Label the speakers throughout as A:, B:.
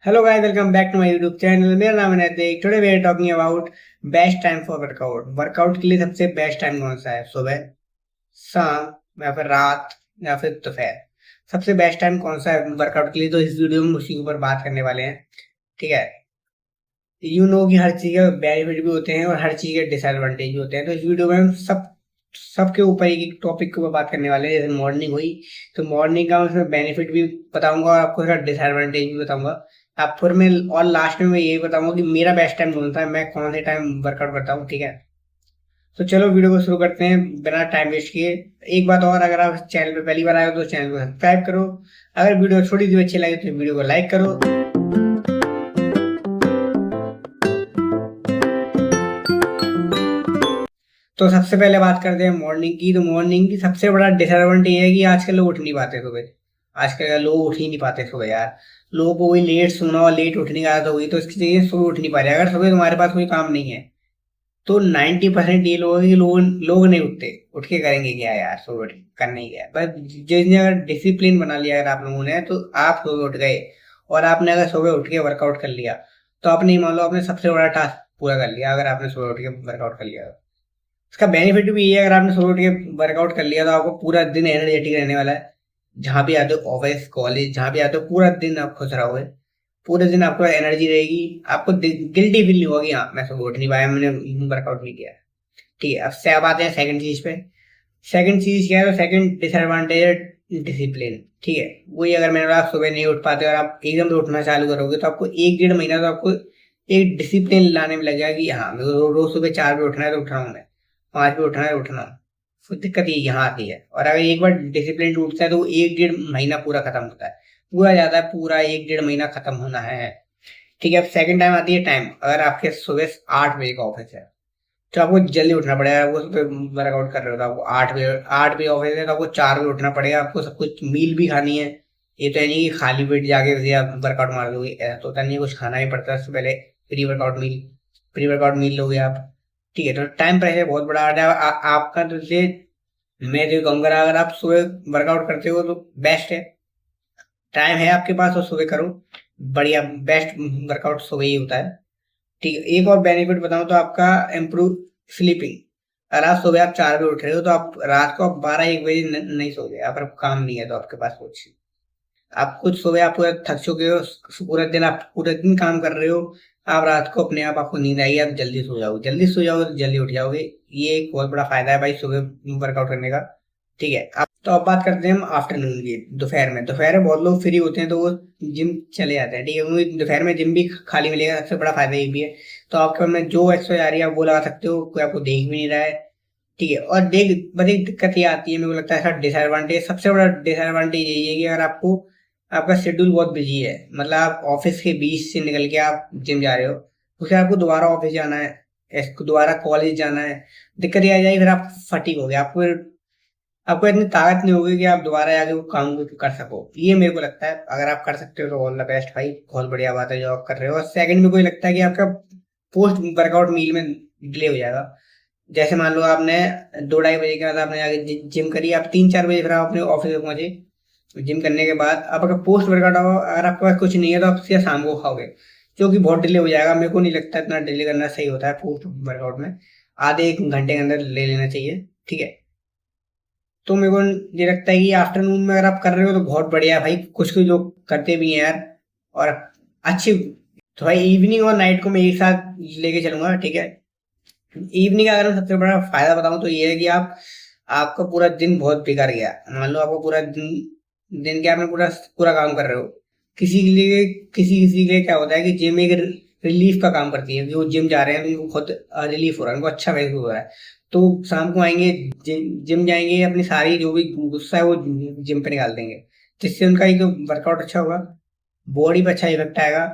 A: Hello guys, welcome back to my YouTube channel. मेरा नाम है Naitik. Today we are talking about best time for workout. Workout के लिए सबसे बेस्ट टाइम कौन सा है? सुबह, शाम या फिर रात या फिर दोपहर? सबसे बेस्ट टाइम कौन सा है वर्कआउट के लिए? तो इस वीडियो में उसी के ऊपर बात करने वाले हैं। ठीक है। कि हर चीज के बेनिफिट भी होते हैं और हर चीज के डिसएडवांटेज भी होते हैं। तो इस वीडियो में हम सबके ऊपर एक टॉपिक के ऊपर बात करने वाले हैं। जैसे मॉर्निंग हुई तो मॉर्निंग का उसमें बेनिफिट भी बताऊंगा और आपको इसका डिसएडवांटेज भी बताऊंगा। आप फिर मैं और लास्ट में मैं यही बताऊंगा कि मेरा बेस्ट टाइम कौन सा है, मैं कौन से टाइम वर्कआउट करता हूँ। ठीक है। तो चलो वीडियो को शुरू करते हैं बिना टाइम वेस्ट किए। एक बात और, अगर आप चैनल पे पहली बार आए हो तो चैनल को सब्सक्राइब करो। अगर वीडियो थोड़ी सी अच्छी लगे तो वीडियो को लाइक करो। तो सबसे पहले बात करते हैं मॉर्निंग की। तो मॉर्निंग की सबसे बड़ा डिसएडवांटेज है कि आजकल लोग उठ नहीं पाते सुबह। आजकल लोग उठ ही नहीं पाते सुबह यार। लोगों को वही लेट सोना और लेट उठने की आदत हो गई, तो इसकी जगह सुबह उठ नहीं पा रहे। अगर सुबह तुम्हारे पास कोई काम नहीं है तो 90% ये लोग हैं कि लोग नहीं उठते। उठ के करेंगे क्या यार? सुबह उठ करने ही क्या है? बस जिसने अगर डिसिप्लिन बना लिया अगर आप लोगों ने, तो आप सुबह उठ गए और आपने अगर सुबह उठ के वर्कआउट कर लिया तो आपने मान लो आपने सबसे बड़ा टास्क पूरा कर लिया। अगर आपने सुबह उठ के वर्कआउट कर लिया तो इसका बेनिफिट भी ये है, अगर आपने सुबह उठ के वर्कआउट कर लिया तो आपको पूरा दिन एनर्जेटिक रहने वाला है। जहां भी आते हो, ऑफिस कॉलेज जहां भी आते हो, पूरा दिन आप खुश रहोगे। पूरे दिन आपको एनर्जी रहेगी। आपको गिल्टी फील नहीं होगा कि हाँ मैं सुबह उठ नहीं पाया, मैंने वर्कआउट नहीं किया। ठीक है। अब आते हैं सेकंड चीज पे। सेकंड चीज क्या है? तो सेकंड डिसएडवांटेज है डिसिप्लिन। ठीक है। वही, अगर मैंने बोला आप सुबह नहीं उठ पाते और आप एकदम से उठना चालू करोगे तो आपको 1 डेढ़ महीना तो आपको एक डिसिप्लिन लाने में लगेगा कि हाँ मेरे को रोज सुबह 4 बजे उठना है तो उठ रहा हूँ, मैं 5 बजे उठना है तो उठना हूँ। फिर दिक्कत ये यहाँ आती है। और अगर एक बार डिसिप्लिन टूटता है तो वो 1 डेढ़ महीना पूरा खत्म होता है। पूरा जाता है, पूरा 1 डेढ़ महीना खत्म होना है। ठीक है। अब सेकंड टाइम आती है टाइम। अगर आपके सुबह 8 बजे का ऑफिस है तो आपको जल्दी उठना पड़ेगा। आपको वर्कआउट कर रहे हो तो आपको 8 बजे ऑफिस है तो आपको 4 बजे उठना पड़ेगा। आपको सब कुछ मील भी खानी है। ये तो है नहीं कि खाली पेट जाके वैसे आप वर्कआउट मार दोगे, ऐसा तो होता नहीं है। कुछ खाना ही पड़ता है उससे पहले। प्री वर्कआउट मील लोगे आप। ठीक है। तो टाइम प्रेशर बहुत बड़ा आ जाएगा आपका। तो इसलिए मैं जो कहूँगा, अगर आप सुबह वर्कआउट करते हो तो बेस्ट है। टाइम है आपके पास तो सुबह करो। बढ़िया बेस्ट वर्कआउट सुबह ही होता है। ठीक है। एक और बेनिफिट बताऊं तो आपका इम्प्रूव स्लीपिंग। अगर आप सुबह आप 4 बजे उठ रहे हो तो आप रात को आप 12 1 बजे नहीं सोओगे। अगर आपको काम नहीं है तो आपके पास कुछ, आप कुछ सुबह आप पूरा थक चुके हो, पूरा दिन आप पूरे दिन काम कर रहे हो, आप रात को अपने आप आपको नींद आएगी, आप जल्दी सो जाओगे। जल्दी सो जाओगे तो जल्दी उठ जाओगे। ये एक बहुत बड़ा फायदा है भाई सुबह वर्कआउट करने का। ठीक है। अब बात करते हैं हम आफ्टरनून की। दोपहर में बहुत लोग फ्री होते हैं तो वो जिम चले जाते हैं। ठीक है। क्योंकि दोपहर में जिम भी खाली मिलेगा, सबसे बड़ा फायदा ये भी है। तो आपके में जो एक्सरसाइज आ रही है आप वो लगा सकते हो, कोई आपको देख भी नहीं रहा है। ठीक है। और देख बस एक दिक्कत ये आती है, मेरे को लगता है ऐसा डिसएडवांटेज, सबसे बड़ा डिसएडवांटेज यही है कि अगर आपको आपका शेड्यूल बहुत बिजी है, मतलब आप ऑफिस के बीच से निकल के आप जिम जा रहे हो, उसके बाद आपको दोबारा ऑफिस जाना है, दोबारा कॉलेज जाना है। दिक्कत ये आ जाएगी, फिर आप फटीग हो गए। आपको इतनी ताकत नहीं होगी कि आप दोबारा जाके वो काम को कर सको। ये मेरे को लगता है। अगर आप कर सकते हो तो ऑल द बेस्ट भाई, बहुत बढ़िया बात है जो आप कर रहे हो। और सेकंड में कोई लगता है कि आपका पोस्ट वर्कआउट मील में डिले हो जाएगा। जैसे मान लो आपने 2 ढाई बजे के बाद आपने आगे जिम करी, आप 3 4 बजे फिर आप अपने ऑफिस में पहुंचे। जिम करने के बाद आप अगर पोस्ट वर्कआउट हो, अगर आपके पास कुछ नहीं है तो आप सीधा शाम को खाओगे, जो कि बहुत डिले हो जाएगा। मेरे को नहीं लगता इतना डिले करना सही होता है पोस्ट वर्कआउट में। आधे 1 घंटे के अंदर ले लेना चाहिए। ठीक है। तो मेरे को ये लगता है कि आफ्टरनून में अगर आप कर रहे हो तो बहुत बढ़िया है भाई। कुछ कुछ लोग करते भी हैं यार। और अच्छी, तो भाई इवनिंग और नाइट को मैं एक साथ लेके चलूंगा। ठीक है। इवनिंग का अगर मैं सबसे बड़ा फायदा बताऊं तो ये है कि आप, आपका पूरा दिन बहुत बेकार गया। मान लो आपको पूरा दिन दिन के आपने पूरा पूरा काम कर रहे हो। किसी किसी के लिए क्या होता है कि जिम एक रिलीफ का काम करती है। जो जिम जा रहे हैं तो उनको खुद रिलीफ हो रहा है, उनको अच्छा महसूस हो रहा है। तो शाम को आएंगे, जिम जाएंगे, अपनी सारी जो भी गुस्सा है वो जिम पे निकाल देंगे, जिससे उनका एक तो वर्कआउट अच्छा होगा, बॉडी पे अच्छा इफेक्ट आएगा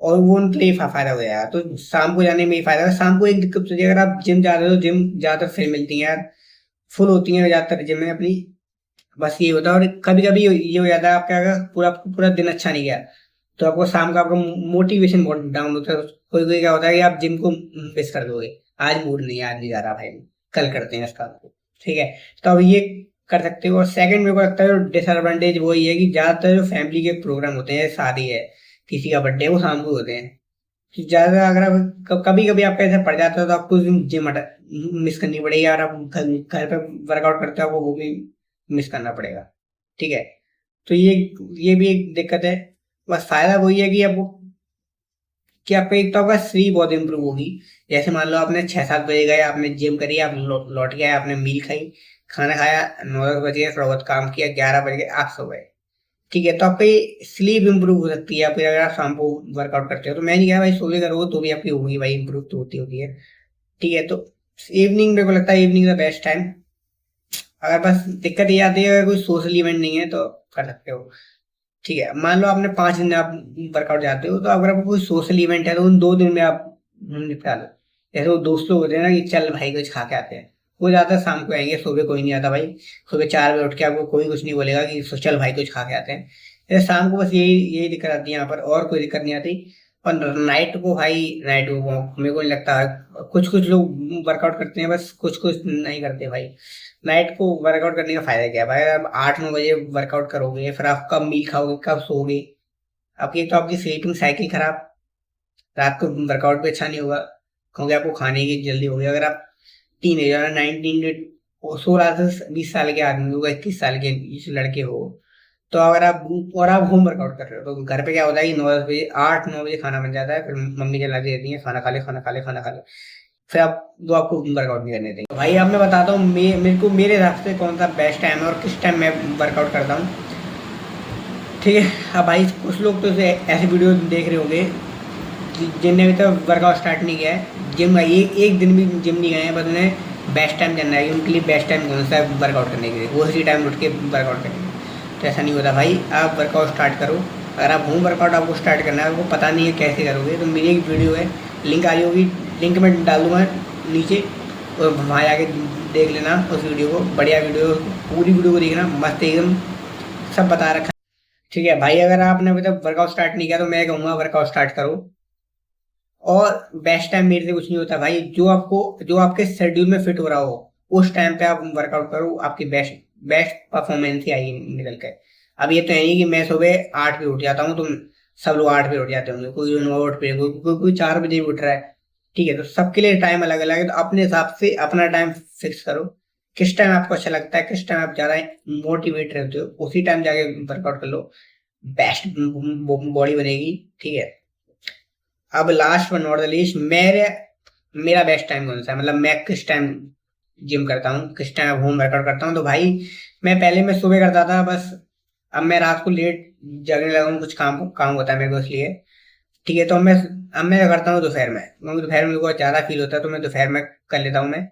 A: और वो उनके लिए फायदा हो जाएगा। तो शाम को जाने में ही फायदा है। शाम को एक दिक्कत होती है, अगर आप जिम जा रहे हो, जिम ज्यादातर फ्री मिलती है यार, फुल होती है ज्यादातर जिम में अपनी। बस ये होता है। और कभी कभी ये हो जाता है आपका, अगर पूरा पूरा दिन अच्छा नहीं गया तो आपको शाम का आपका मोटिवेशन बहुत डाउन होता है। कोई कोई क्या होता है कि आप जिम को मिस कर दोगे। आज मूड नहीं है, आज नहीं जा रहा भाई, कल करते हैं इसका। ठीक है। तो अब ये कर सकते हो। और सेकंड मेरे को लगता है डिसएडवांटेज वो ये है कि ज्यादातर जो फैमिली के प्रोग्राम होते हैं, शादी है किसी का बर्थडे, वो शाम को होते हैं। तो ज्यादा अगर आप कभी कभी आपका ऐसा पड़ जाता है तो आपको जिम मिस करनी पड़ेगी, और आप घर पे वर्कआउट करते हो वो भी मिस करना पड़ेगा। ठीक है, तो ये भी एक दिक्कत है। बस फायदा वही है कि आपका एक तो आपका स्लीप बहुत इंप्रूव होगी। जैसे मान लो आपने 6-7 बजे गए, आपने जिम करी, आप लौट के आए, आपने मील खाई, खाना खाया, 9-10 बजे थोड़ा बहुत काम किया, 11 बजे आप सो गए। ठीक है, तो आपकी स्लीप इंप्रूव हो सकती है। फिर अगर आप शाम को वर्कआउट करते हो, तो मैं नहीं कहा भाई सुबह करो तो भी आपकी होगी भाई, इंप्रूव तो होती होती है। ठीक है, तो इवनिंग मेरे को लगता है इवनिंग द बेस्ट टाइम। अगर बस दिक्कत ये आती है अगर कोई सोशल इवेंट नहीं है तो कर सकते हो। ठीक है, मान लो आपने 5 दिन आप वर्कआउट जाते हो, तो अगर आपको कोई सोशल इवेंट है तो उन 2 दिन में आप निपटा लो। जैसे वो दोस्त लोग होते हैं ना कि चल भाई कुछ खा के आते हैं, वो ज्यादा शाम को आएंगे, सुबह कोई नहीं आता भाई। सुबह 4 बजे उठ के आपको कोई कुछ नहीं बोलेगा कि चल भाई कुछ खा के आते हैं। जैसे शाम को बस यही यही दिक्कत आती है यहाँ पर, और कोई दिक्कत नहीं आती। और नाइट को भाई, नाइट को मेरे को नहीं लगता है। कुछ कुछ लोग वर्कआउट करते हैं, बस कुछ कुछ नहीं करते भाई। नाइट को वर्कआउट करने का फायदा क्या है भाई? आप 8-9 बजे वर्कआउट करोगे, फिर आप कब मील खाओगे, कब सोओगे? आपकी एक तो आपकी स्लीपिंग साइकिल खराब, रात को वर्कआउट भी अच्छा नहीं होगा, क्योंकि आपको खाने की जल्दी होगी। अगर आप टीनेजर 19 16 से 20 साल के आदमी हो, 21 साल के इस लड़के हो, तो अगर आप और आप होम वर्कआउट कर रहे हो, तो घर पे क्या होता है कि 9-10 बजे, 8-9 बजे खाना बन जाता है, फिर मम्मी चला देती है खाना खा ले, खाना खा ले, खाना खा ले, फिर आपको वर्कआउट नहीं करने देंगे। तो भाई अब मैं बताता हूँ मेरे को मेरे हिसाब से कौन सा बेस्ट टाइम है और किस टाइम मैं वर्कआउट करता हूँ। ठीक है, अब भाई कुछ लोग तो ऐसे वीडियो देख रहे होंगे जिनने अभी तक वर्कआउट स्टार्ट नहीं किया है, जिम का एक दिन भी जिम नहीं गए हैं, बस उन्हें बेस्ट टाइम जानना है कि उनके लिए बेस्ट टाइम कौन सा है वर्कआउट करने के लिए, वो उसी टाइम उठ के वर्कआउट करेंगे। तो ऐसा नहीं होता भाई, आप वर्कआउट स्टार्ट करो। अगर आप होम वर्कआउट आपको स्टार्ट करना है, आपको पता नहीं है कैसे करोगे, तो मेरी एक वीडियो है, लिंक आ रही होगी, लिंक मैं डाल दूँगा नीचे, और वहाँ जाके देख लेना उस वीडियो को। बढ़िया वीडियो, पूरी वीडियो को देखना, मस्त एकदम सब बता रखा है। ठीक है भाई, अगर आपने अभी तक वर्कआउट स्टार्ट नहीं किया तो मैं कहूँगा वर्कआउट स्टार्ट करो। और बेस्ट टाइम मेरे से कुछ नहीं होता भाई, जो आपके शेड्यूल में फिट हो रहा हो उस टाइम पे आप वर्कआउट करो, आपकी बेस्ट बेस्ट परफॉर्मेंस ही आएगी निकल के। अब ये तो है नहीं कि मैं सुबह 8 बजे उठ जाता हूँ, तुम सब लोग 8 बजे उठ जाते होंगे, कोई 9 बजे, कोई 4 बजे भी उठ रहा है। ठीक है, तो सबके लिए टाइम अलग अलग है, तो अपने हिसाब से अपना टाइम फिक्स करो। किस टाइम आपको अच्छा लगता है, किस टाइम आप ज्यादा मोटिवेट रहते हो, उसी टाइम जाके वर्कआउट कर लो, बेस्ट बॉडी बनेगी। ठीक है, अब last but not the least, मेरा बेस्ट टाइम कौन सा है, मतलब मैं किस टाइम जिम करता हूँ, किस टाइम होम वर्कआउट करता हूँ। तो भाई मैं सुबह करता था बस, अब मैं रात को लेट जगने लगा हूँ, कुछ काम काम होता है मेरे को इसलिए। ठीक है, तो अब मैं क्या करता हूँ दोपहर में, क्योंकि दोपहर में मेरे को ज्यादा फील होता है, तो मैं दोपहर में कर लेता हूँ। मैं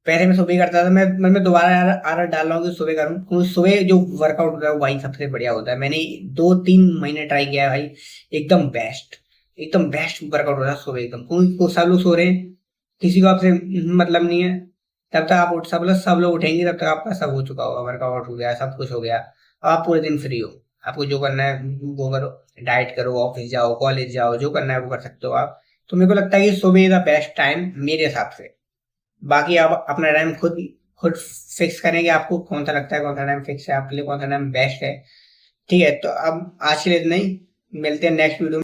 A: पहले मैं सुबह ही करता था, मैं दोबारा आदत डाल रहा हूँ कि सुबह करूँ, क्योंकि सुबह जो वर्कआउट होता है वही सबसे बढ़िया होता है। मैंने 2-3 महीने ट्राई किया है भाई, एकदम बेस्ट, एकदम बेस्ट वर्कआउट होता है सुबह एकदम, क्योंकि सब लोग सो रहे हैं, किसी को आपसे मतलब नहीं है। तब तक आप उठ सब लोग उठेंगे, तब तक आपका सब हो चुका होगा, वर्कआउट हो गया, सब कुछ हो गया, अब आप पूरे दिन फ्री हो। आपको जो करना है वो करो, डाइट करो, ऑफिस जाओ, कॉलेज जाओ, जो करना है वो कर सकते हो आप। तो मेरे को लगता है कि सुबह द बेस्ट टाइम मेरे हिसाब से। बाकी आप अपना टाइम खुद खुद फिक्स करेंगे, आपको कौन सा लगता है, कौन सा टाइम फिक्स है आपके लिए, कौन सा टाइम बेस्ट है। ठीक है, तो अब आज के लिए इतना ही, मिलते हैं नेक्स्ट वीडियो में।